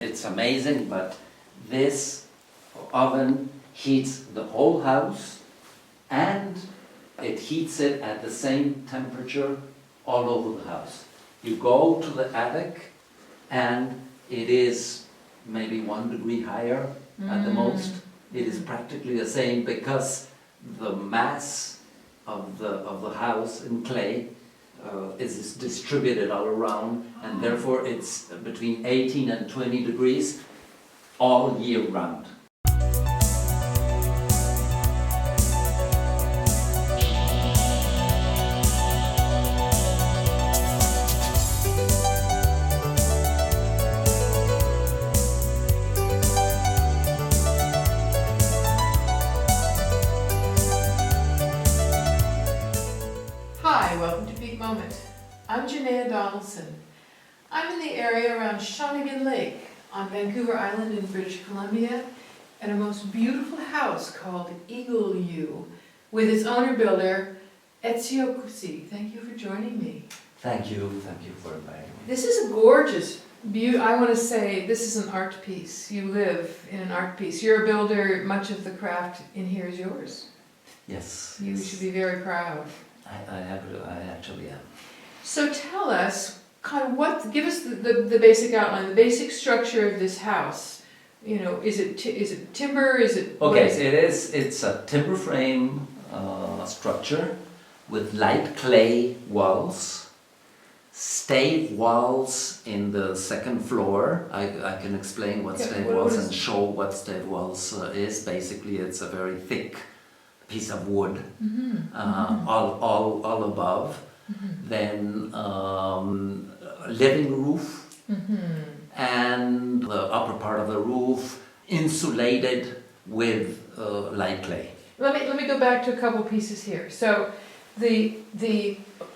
It's amazing, but this oven heats the whole house and it heats it at the same temperature all over the house. You go to the attic and it is maybe 1 degree higher at the most. It is practically the same because the mass of the house in clay is distributed all around, and therefore it's between 18 and 20 degrees all year round. Hi, welcome to Peak Moment. I'm Janaea Donaldson. I'm in the area around Shawnigan Lake on Vancouver Island in British Columbia at a most beautiful house called EagleYew with its owner-builder Ezio Cusi. Thank you for joining me. Thank you for inviting me. This is a gorgeous, I want to say this is an art piece. You live in an art piece. You're a builder, much of the craft in here is yours. Yes. You should be very proud. I actually am. So tell us, give us the basic outline, the basic structure of this house. You know, is it timber? Is it? Okay, so it's a timber frame structure with light clay walls, stave walls in the second floor. I can explain what stave walls and show what stave walls is. Basically, it's a very thick piece of wood, all above. Then living roof, and the upper part of the roof insulated with light clay. Let me go back to a couple pieces here. So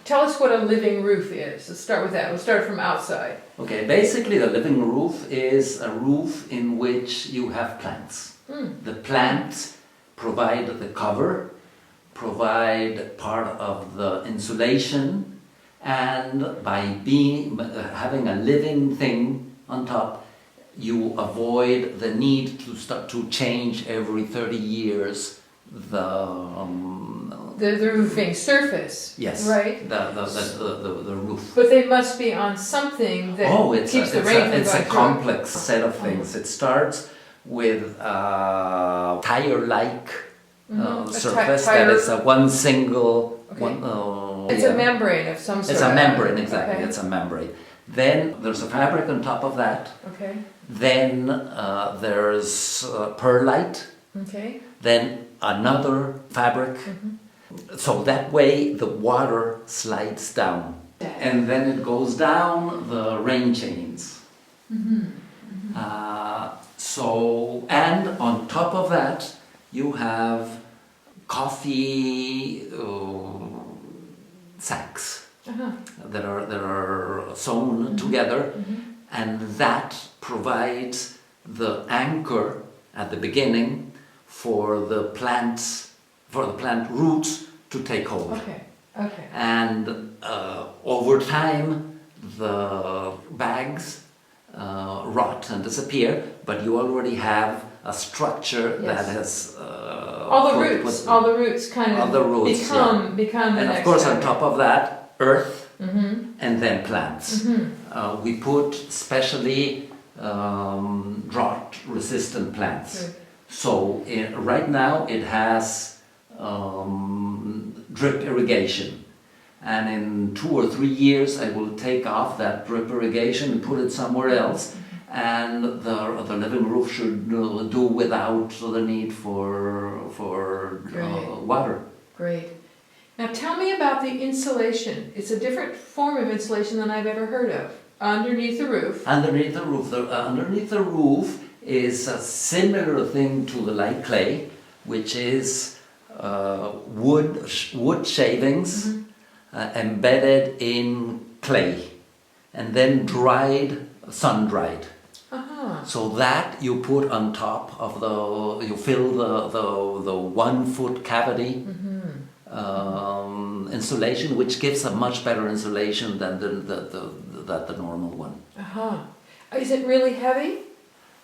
tell us what a living roof is. Let's start with that. We'll start from outside. Okay, basically the living roof is a roof in which you have plants. The plants provide the cover, provide part of the insulation, and by having a living thing on top, you avoid the need to change every 30 years the roofing surface. Yes, right. The roof. But they must be on something that keeps the rain from going it's a through. complex set of things. It starts with a tire-like surface that is one single. Okay. It's a membrane of some sort. It's a membrane, exactly. Okay. It's a membrane. Then there's a fabric on top of that. Okay. Then there's perlite. Okay. Then another fabric. So that way the water slides down. And then it goes down the rain chains. And on top of that, you have coffee sacks that are sewn together, and that provides the anchor at the beginning for the plant roots to take hold. Okay. Okay. And over time, the bags rot and disappear, but you already have a structure that has all the roots kind of become the and next of course fabric. on top of that, earth, and then plants. We put specially drought-resistant plants. Good. So right now it has drip irrigation. And in 2 or 3 years I will take off that drip irrigation and put it somewhere else, and the living roof should do without the need for water. Great. Now tell me about the insulation. It's a different form of insulation than I've ever heard of. Underneath the roof. Underneath the roof is a similar thing to the light clay, which is wood shavings embedded in clay and then sun-dried. So that you put on top of you fill the 1 foot cavity insulation, which gives a much better insulation than the normal one. Is it really heavy?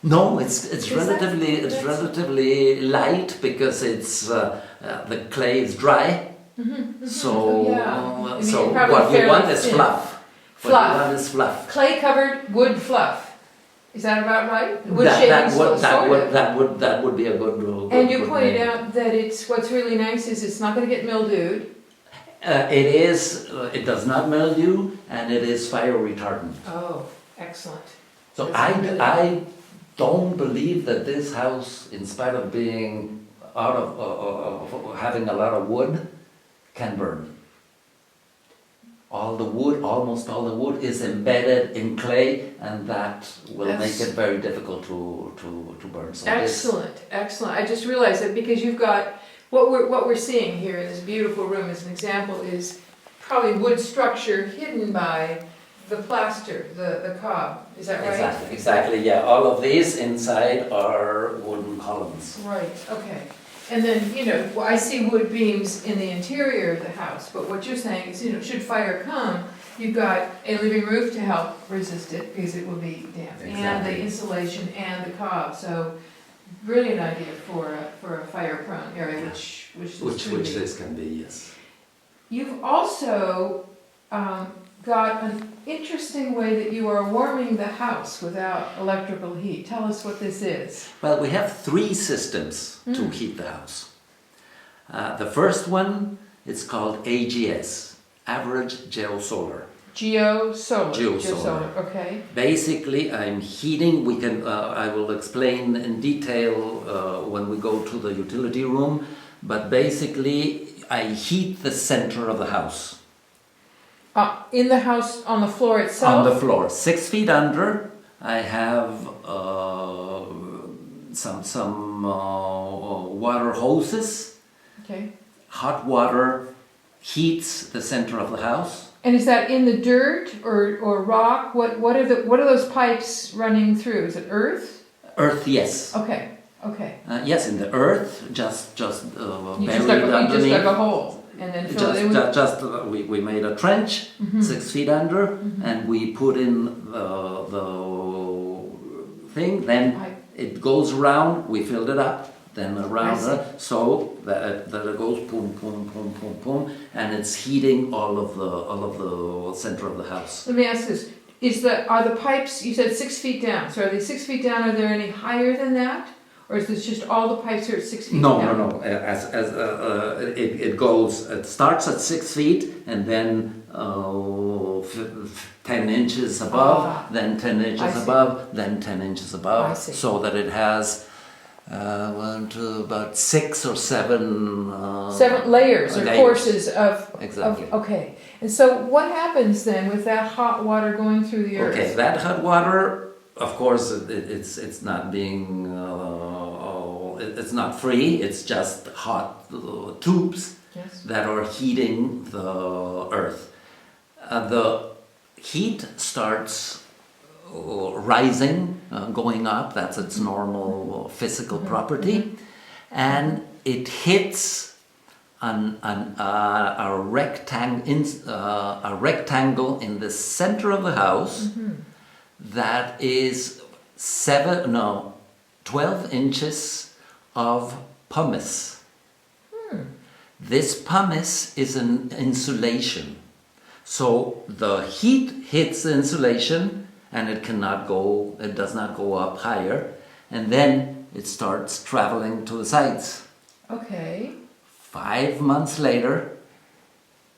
No, it's Is that's- relatively light because it's the clay is dry. So Yeah. I mean, so probably what you fairly want is thin. fluff. What Fluff. you want is fluff. Clay covered wood fluff. Is that about right? Wood shavings, sort of. That would be a good rule. And you pointed out that what's really nice is it's not going to get mildewed. It does not mildew, and it is fire retardant. Oh, excellent. So That's really I don't believe that this house, in spite of being out of having a lot of wood, can burn. Almost all the wood is embedded in clay, and that will make it very difficult to burn. So excellent, excellent. I just realized that because you've got what we're seeing here in this beautiful room as an example is probably wood structure hidden by the plaster, the cob. Is that right? Exactly. Yeah. All of these inside are wooden columns. Right. Okay. And then, you know, I see wood beams in the interior of the house, but what you're saying is, you know, should fire come, you've got a living roof to help resist it, because it will be damp, and the insulation and the cob, so brilliant idea for a fire-prone area, which this can be, yes. You've also got an interesting way that you are warming the house without electrical heat. Tell us what this is. Well, we have 3 systems to heat the house. The first one is called AGS, Average Geo-Solar. Geo-solar, okay. Basically, I'm heating, I will explain in detail when we go to the utility room, but basically I heat the center of the house. In the house, on the floor itself? On the floor, 6 feet under, I have some water hoses. Okay. Hot water heats the center of the house. And is that in the dirt or rock? What are those pipes running through? Is it earth? Earth, yes. Okay. Okay. Yes, in the earth, just You buried just underneath. dug a hole and then filled it with. We made a trench 6 feet under, and we put in the thing. Then it goes around. We filled it up. Then around so that it goes boom, boom, boom, boom, boom, and it's heating all of the center of the house. Let me ask this: are the pipes? You said 6 feet down. So are they 6 feet down? Are there any higher than that? Or is this just all the pipes are at 6 feet down? No. It goes. It starts at 6 feet, and then 10 inches above, then 10 inches above, then 10 inches above, so that it has about 6 or 7. 7 layers or courses of. Exactly. Okay. And so what happens then with that hot water going through the earth? Okay, that hot water, of course, it's not being. It's not free. It's just hot tubes that are heating the earth. The heat starts rising, going up. That's its normal physical property, and it hits a rectangle in the center of the house that is 12 inches of pumice. This pumice is an insulation. So the heat hits the insulation, and it does not go up higher, and then it starts traveling to the sides. Okay. 5 months later,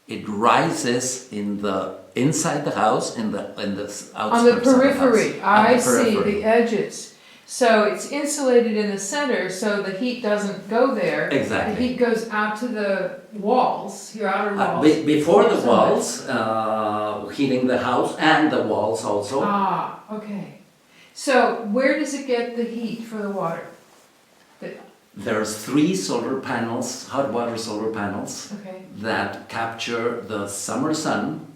it rises inside the house, in the outskirts on the periphery. Of the house. I see the edges. So it's insulated in the center, so the heat doesn't go there. Exactly. The heat goes out to the walls, your outer walls. Before the walls, heating the house and the walls also. Okay. So where does it get the heat for the water? There's 3 solar panels, hot water solar panels, that capture the summer sun,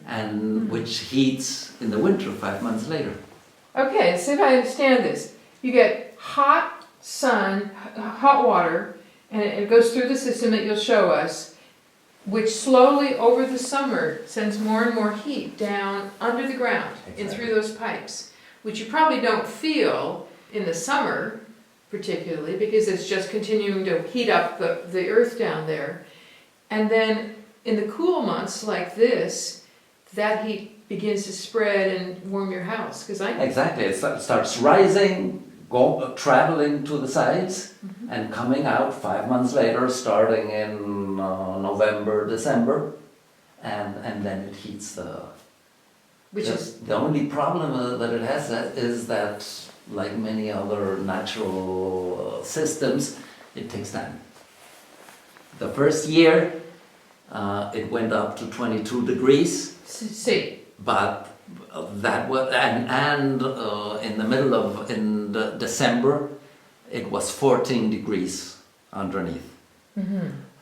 and which heats in the winter 5 months later. Okay, so if I understand this, you get hot sun, hot water, and it goes through the system that you'll show us, which slowly over the summer sends more and more heat down under the ground and through those pipes. which you probably don't feel in the summer particularly because it's just continuing to heat up the earth down there. And then in the cool months like this, that heat begins to spread and warm your house. Exactly, it starts rising, traveling to the sides, and coming out 5 months later, starting in November, December, and then it heats the... The only problem that it has is that, like many other natural systems, it takes time. The first year, it went up to 22 degrees. See. But that was, and in the middle of December, it was 14 degrees underneath.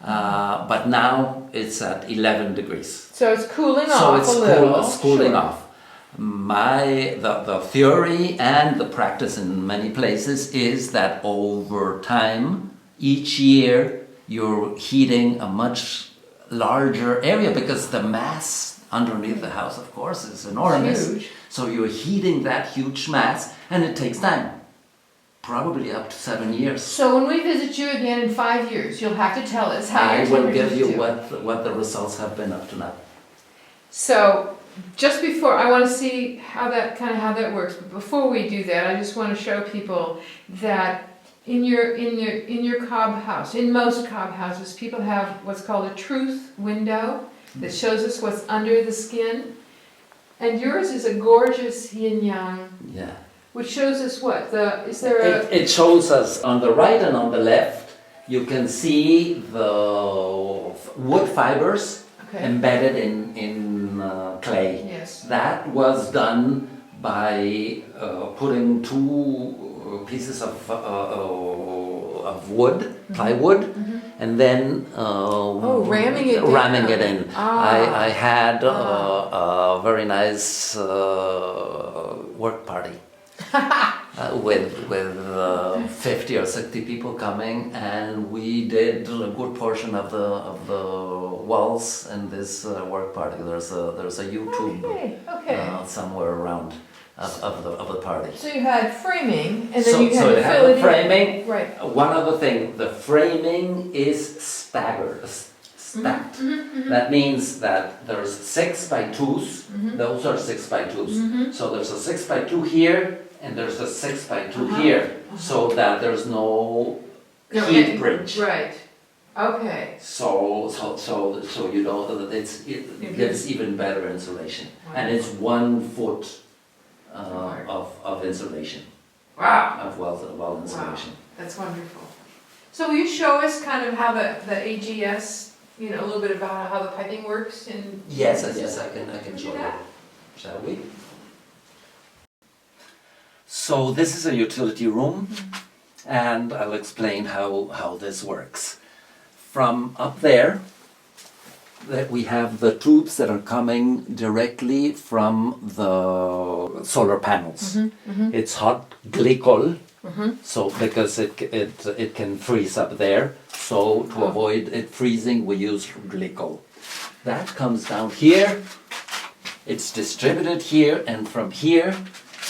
But now it's at 11 degrees. So it's cooling off a little. So it's cooling off. The theory and the practice in many places is that over time, each year, you're heating a much larger area because the mass underneath the house, of course, is enormous. Huge. So you're heating that huge mass, and it takes time. Probably up to 7 years. So when we visit you again in 5 years, you'll have to tell us how I your will give you temperatures what the results have been up to now. So just before, I want to see how that works. But before we do that, I just want to show people that in your cob house, in most cob houses, people have what's called a truth window that shows us what's under the skin. And yours is a gorgeous yin yang. Yeah. Which shows us what? It shows us on the right and on the left, you can see the wood fibers embedded in clay. Yes. That was done by putting two pieces of wood, plywood, and then ramming it in. I had a very nice work party. with 50 or 60 people coming, and we did a good portion of the walls in this work party. There's a YouTube somewhere around of the party. So you had framing, and then you had to fill it framing. Right. One other thing, the framing is stacked. That means that there's 6 by 2s. Those are 6 by 2s. So there's a 6 by 2 here, and there's a 6 by 2 here, so that there's no heat bridge. Right. Okay. So you know it gives even better insulation, and it's 1 foot of insulation. Wow. Of wall insulation. Wow. That's wonderful. So will you show us kind of how the AGS, a little bit about how the piping works? Yes, I can show you. Shall we? So this is a utility room, and I'll explain how this works. From up there, that we have the tubes that are coming directly from the solar panels. It's hot glycol, so because it can freeze up there. So to avoid it freezing, we use glycol. That comes down here. It's distributed here, and from here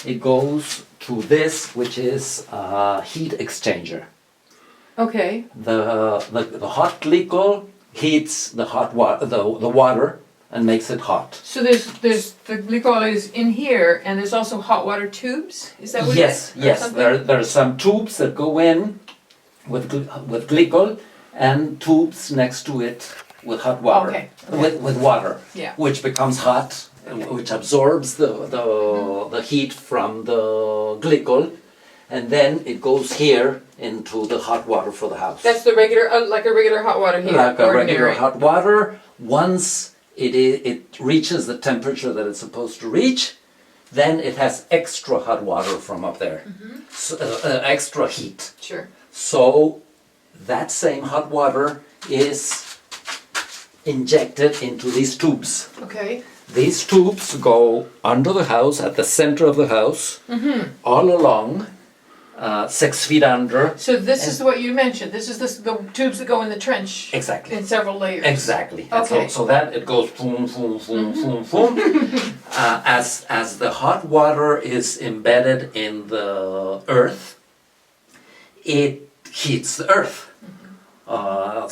it goes to this, which is a heat exchanger. Okay. The hot glycol heats the water and makes it hot. So there's the glycol is in here, and there's also hot water tubes. Is that what? Yes. There are some tubes that go in with glycol, and tubes next to it with hot water. Okay. With water. Yeah. Which becomes hot, which absorbs the heat from the glycol, and then it goes here into the hot water for the house. That's the regular, like a regular hot water here. Like a regular hot water. Once it reaches the temperature that it's supposed to reach, then it has extra hot water from up there, so, extra heat. Sure. So that same hot water is injected into these tubes. Okay. These tubes go under the house, at the center of the house, all along 6 feet under. So this is what you mentioned, this is the tubes that go in the trench. Exactly. In several layers. Exactly. And Okay. so that it goes boom, boom, boom, boom, boom. As the hot water is embedded in the earth, it heats the earth.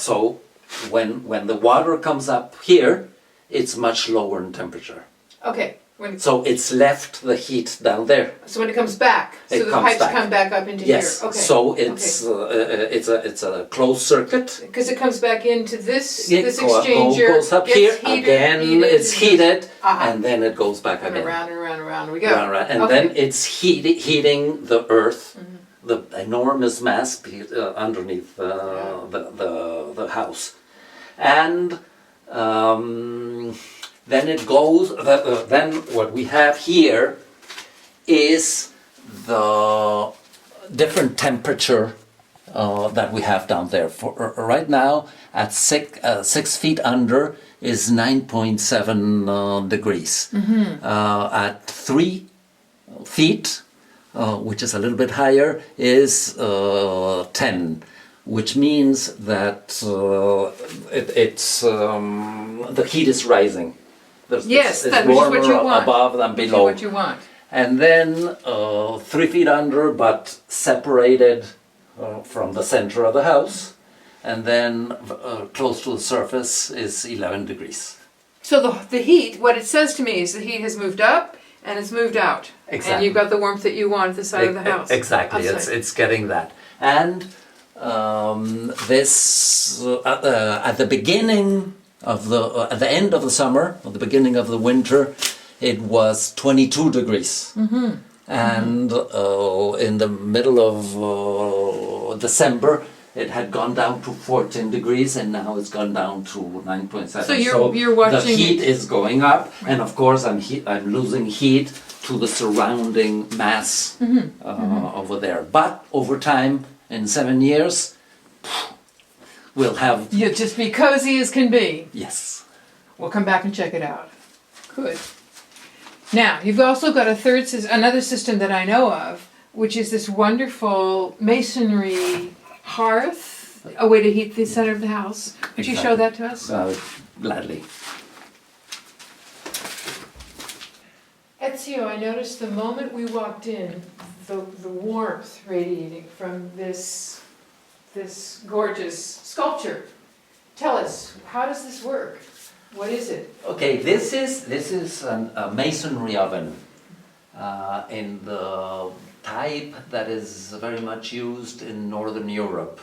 So when the water comes up here, it's much lower in temperature. Okay, So it's left the heat down there. so when it comes back, so It the comes pipes back. come back up into Yes. here, okay. So it's a closed circuit. Because it comes back into this It exchanger, goes up gets here heated, again. It's and heated, Aha. and then it goes back And again. around and around and around we go. Right, right. And Okay. then it's heating the earth, the enormous mass underneath the house, and then it goes. Then what we have here is the different temperature that we have down there. For right now, at 6 feet under is 9.7 degrees. At 3 feet, which is a little bit higher, is 10, which means that the heat is rising. Yes, it's that which is what warmer you want. above than Which is below. what you want. And then 3 feet under, but separated from the center of the house, and then close to the surface is 11 degrees. So the heat, what it says to me is the heat has moved up and it's moved out. Exactly. And you've got the warmth that you want at the side of the house. Exactly, Outside. it's getting that. And this at the beginning of at the end of the summer, or the beginning of the winter, it was 22 degrees. And in the middle of December, it had gone down to 14 degrees, and now it's gone down to 9.7. So you're watching the heat it. is going up, and of course I'm losing heat to the surrounding mass over there. But over time, in 7 years, we'll have... You'll just be cozy as can be. Yes. We'll come back and check it out. Good. Now, you've also got another system that I know of, which is this wonderful masonry hearth, a way to heat the center of the house. Would you show that to us? Gladly. Ezio, I noticed the moment we walked in, the warmth radiating from this gorgeous sculpture. Tell us, how does this work? What is it? Okay, this is a masonry oven in the type that is very much used in Northern Europe,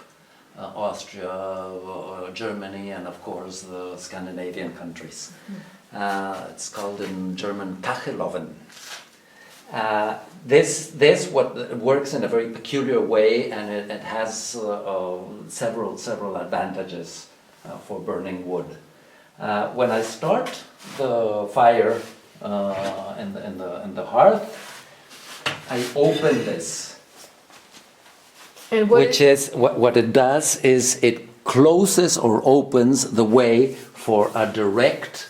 Austria, Germany, and of course the Scandinavian countries. It's called in German Kacheloven. This works in a very peculiar way, and it has several advantages for burning wood. When I start the fire in the hearth, I open this, And what it does is it closes or opens the way for a direct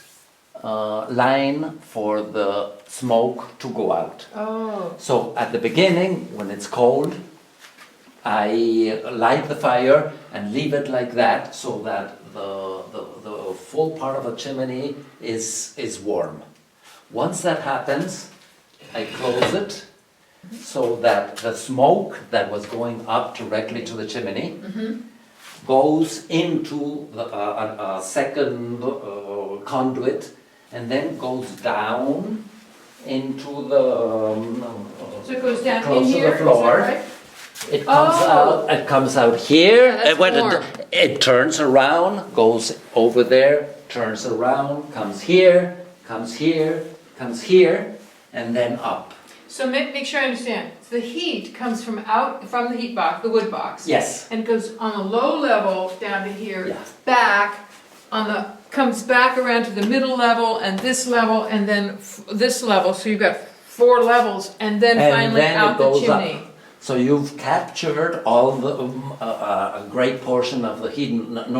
line for the smoke to go out. Oh. So at the beginning, when it's cold, I light the fire and leave it like that, so that the full part of the chimney is warm. Once that happens, I close it so that the smoke that was going up directly to the chimney goes into a second conduit, and then goes down into the So it goes down in close to here, the floor. is that right? It comes Oh. out. It comes out here, Yeah, that's and when warm. it turns around, goes over there, turns around, comes here, comes here, comes here, and then up. So make sure I understand. The heat comes from the heat box, the wood box. Yes. And it goes on a low level down to here, Yeah. back comes back around to the middle level and this level and then this level. So you've got 4 levels, and then finally then out it the goes chimney. up. So you've captured all the a great portion of the heat.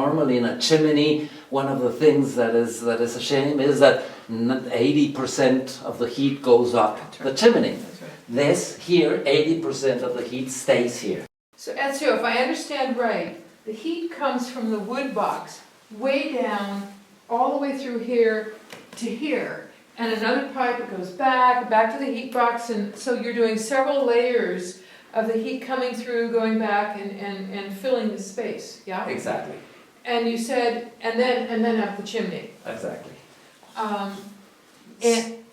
Normally in a chimney, one of the things that is a shame is that 80% of the heat goes up the chimney. That's right. This here, 80% of the heat stays here. So Ezio, if I understand right, the heat comes from the wood box way down, all the way through here to here. And another pipe goes back to the heat box, and so you're doing several layers of the heat coming through, going back and filling the space, yeah? Exactly. And you said, and then up the chimney. Exactly. And,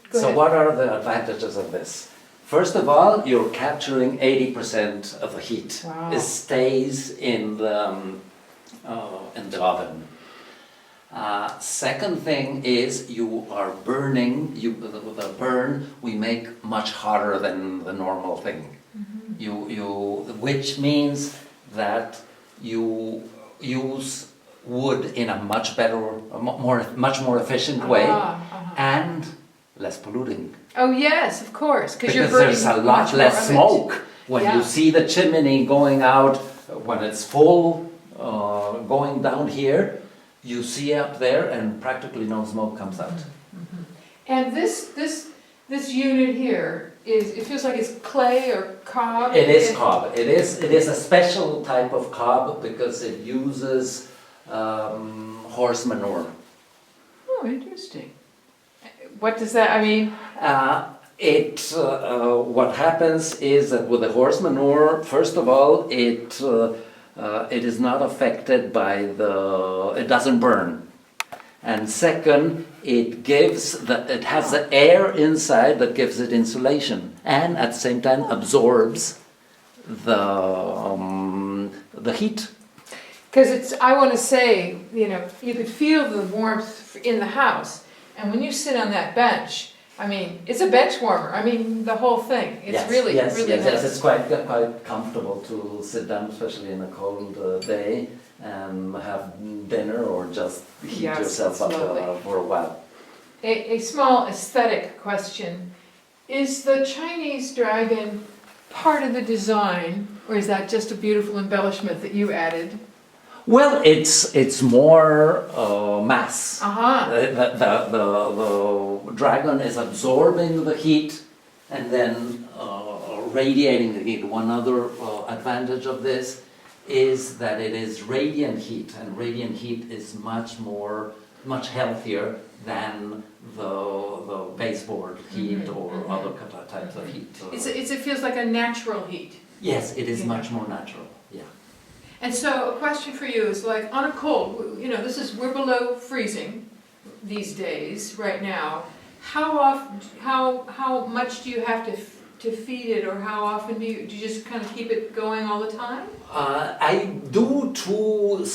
go So ahead. what are the advantages of this? First of all, you're capturing 80% of the heat. Wow. It stays in the oven. Second thing is you are burning, with a burn we make much hotter than the normal thing. Which means that you use wood in a much better, much more efficient way and less polluting. Oh yes, of course, because you're Because burning there's a much lot more less of it. smoke. When Yeah. you see the chimney going out, when it's full, going down here, you see up there and practically no smoke comes out. And this unit here it feels like it's clay or cob. It is cob. It is a special type of cob because it uses horse manure. Oh, interesting. What does that, I mean? What happens is that with the horse manure, first of all, it is not affected by it doesn't burn. And second, it has the air inside that gives it insulation, and at the same time absorbs the heat. Because I want to say, you could feel the warmth in the house, and when you sit on that bench, I mean, it's a bench warmer. I mean, the whole thing. It's really nice. Yes, it's quite comfortable to sit down, especially in a cold day, and have dinner or just heat yourself up for a while. A small aesthetic question. Is the Chinese dragon part of the design, or is that just a beautiful embellishment that you added? Well, it's more mass. The dragon is absorbing the heat and then radiating the heat. One other advantage of this is that it is radiant heat, and radiant heat is much healthier than the baseboard heat or other types of heat. It feels like a natural heat. Yes, it is much more natural. Yeah. And so a question for you is like on a cold, we're below freezing these days right now. How much do you have to feed it, or how often do you just kind of keep it going all the time? I do two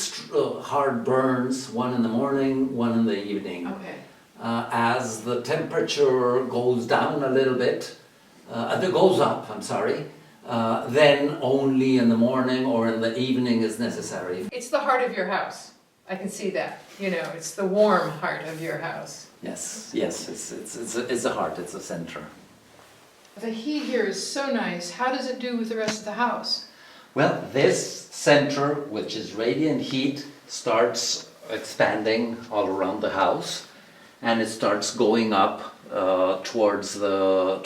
hard burns, one in the morning, one in the evening. Okay. As the temperature goes down a little bit, goes up, I'm sorry, then only in the morning or in the evening is necessary. It's the heart of your house. I can see that. It's the warm heart of your house. Yes, it's a heart, it's a center. The heat here is so nice. How does it do with the rest of the house? Well, this center, which is radiant heat, starts expanding all around the house, and it starts going up towards the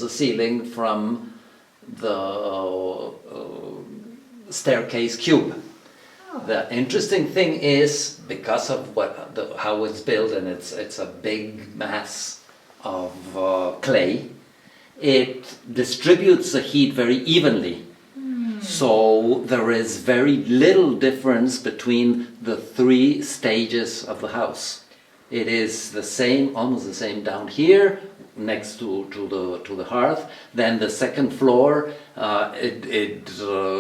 ceiling from the staircase cube. Oh. The interesting thing is, because of how it's built, and it's a big mass of clay, it distributes the heat very evenly. So there is very little difference between the three stages of the house. It is the same, almost the same down here, next to the hearth. Then the second floor, it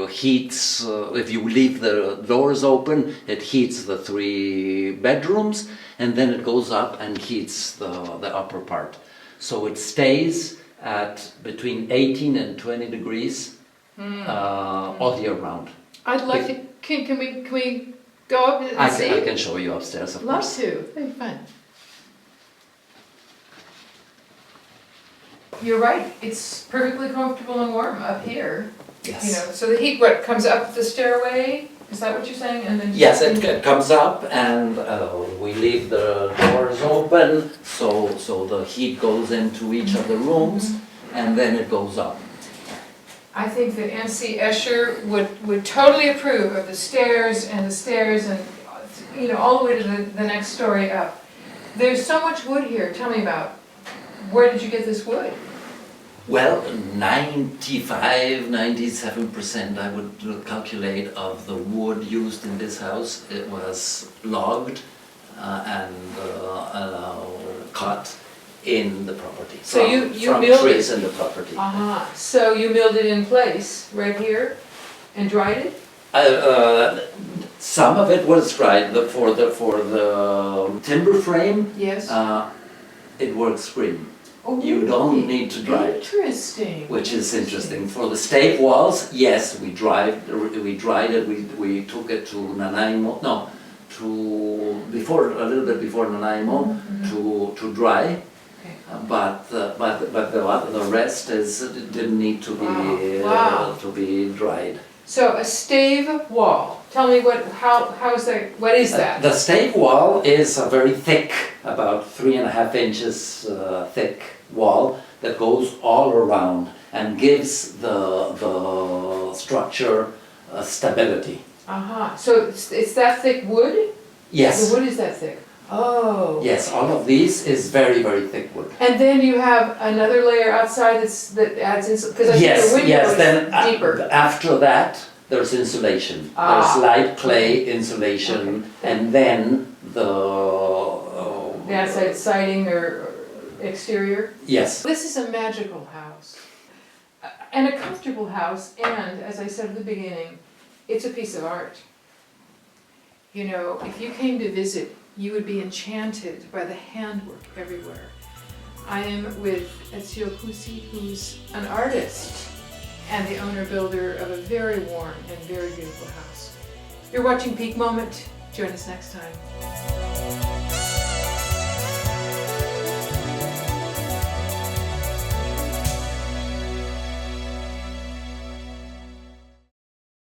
heats. If you leave the doors open, it heats the three bedrooms, and then it goes up and heats the upper part. So it stays at between 18 and 20 degrees all year round. I'd like to. Can we go up and see? I can show you upstairs, of Love course. to. Very fun. You're right. It's perfectly comfortable and warm up here. Yes. So the heat comes up the stairway. Is that what you're saying? And then Yes, it comes up and we leave the doors open so the heat goes into each of the rooms and then it goes up. I think that MC Escher would totally approve of the stairs and all the way to the next story up. There's so much wood here. Tell me about, where did you get this wood? Well, 97% I would calculate of the wood used in this house, it was logged and cut in the property. So you from milled trees it? in the property. So you milled it in place, right here, and dried it? Some of it was dried for the timber frame. Yes. It works green. Oh, You don't need to dry it. Interesting. Which is interesting. For the stave walls, yes, we dried it. We took it to Nanaimo. No, a little bit before Nanaimo to dry. Okay. But the rest didn't need to be to be dried. So a stave wall. Tell me what is that? The stave wall is a very thick, about 3.5 inches thick wall that goes all around and gives the structure stability. So it's that thick wood? Yes. The wood is that thick. Oh. Yes, all of these is very, very thick wood. And then you have another layer outside that adds because I think the window is deeper. After that, there's insulation. There's light clay insulation, and then the outside siding or exterior. Yes. This is a magical house, and a comfortable house, and as I said at the beginning, it's a piece of art. You know, if you came to visit, you would be enchanted by the handwork everywhere. I am with Ezio Cusi, who's an artist and the owner-builder of a very warm and very beautiful house. You're watching Peak Moment. Join us next time.